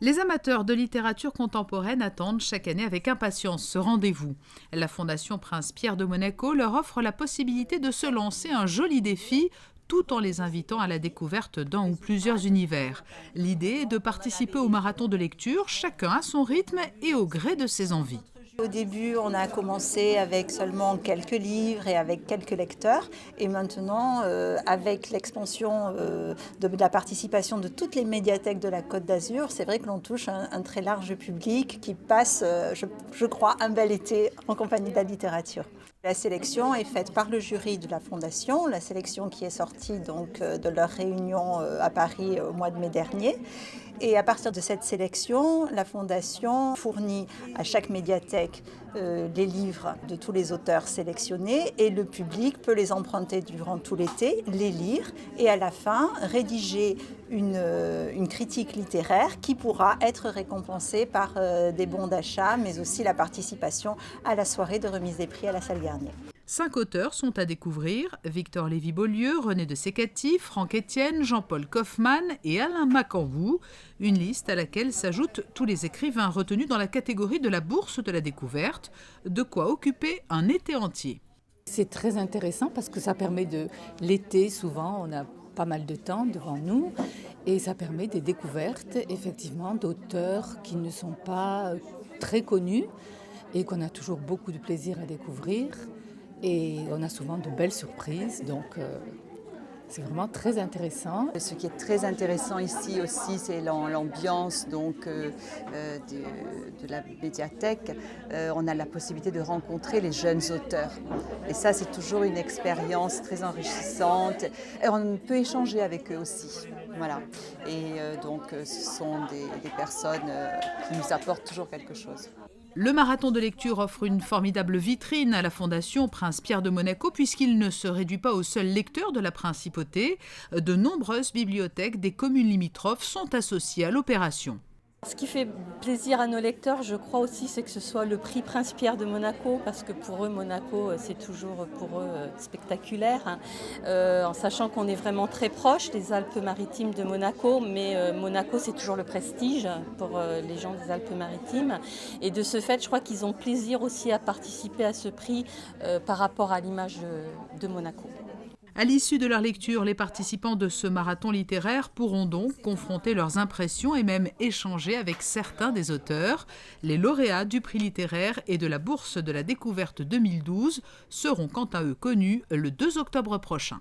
Les amateurs de littérature contemporaine attendent chaque année avec impatience ce rendez-vous. La Fondation Prince Pierre de Monaco leur offre la possibilité de se lancer un joli défi tout en les invitant à la découverte d'un ou plusieurs univers. L'idée est de participer au marathon de lecture, chacun à son rythme et au gré de ses envies. Au début, on a commencé avec seulement quelques livres et avec quelques lecteurs. Et maintenant, avec l'expansion de la participation de toutes les médiathèques de la Côte d'Azur, c'est vrai que l'on touche un très large public qui passe, je crois, un bel été en compagnie de la littérature. La sélection est faite par le jury de la Fondation, la sélection qui est sortie donc, de leur réunion à Paris au mois de mai dernier. Et à partir de cette sélection, la Fondation fournit à chaque médiathèque les livres de tous les auteurs sélectionnés et le public peut les emprunter durant tout l'été, les lire et à la fin rédiger une critique littéraire qui pourra être récompensée par des bons d'achat mais aussi la participation à la soirée de remise des prix à la salle Garnier. 5 auteurs sont à découvrir, Victor Lévy-Beaulieu, René de Sécati, Franck Etienne, Jean-Paul Kaufmann et Alain Macambou. Une liste à laquelle s'ajoutent tous les écrivains retenus dans la catégorie de la bourse de la découverte, de quoi occuper un été entier. C'est très intéressant parce que ça permet l'été, souvent on a pas mal de temps devant nous et ça permet des découvertes effectivement d'auteurs qui ne sont pas très connus et qu'on a toujours beaucoup de plaisir à découvrir. Et on a souvent de belles surprises, donc c'est vraiment très intéressant. Ce qui est très intéressant ici aussi, c'est l'ambiance donc, de la médiathèque. On a la possibilité de rencontrer les jeunes auteurs. Et ça, c'est toujours une expérience très enrichissante. Et on peut échanger avec eux aussi. Voilà. Et donc, ce sont des personnes qui nous apportent toujours quelque chose. Le marathon de lecture offre une formidable vitrine à la Fondation Prince Pierre de Monaco puisqu'il ne se réduit pas aux seuls lecteurs de la principauté. De nombreuses bibliothèques des communes limitrophes sont associées à l'opération. Ce qui fait plaisir à nos lecteurs, je crois aussi, c'est que ce soit le prix Prince Pierre de Monaco, parce que pour eux, Monaco, c'est toujours pour eux spectaculaire, en sachant qu'on est vraiment très proche des Alpes-Maritimes de Monaco, mais Monaco, c'est toujours le prestige pour les gens des Alpes-Maritimes. Et de ce fait, je crois qu'ils ont plaisir aussi à participer à ce prix par rapport à l'image de Monaco. À l'issue de leur lecture, les participants de ce marathon littéraire pourront donc confronter leurs impressions et même échanger avec certains des auteurs. Les lauréats du prix littéraire et de la bourse de la découverte 2012 seront quant à eux connus le 2 octobre prochain.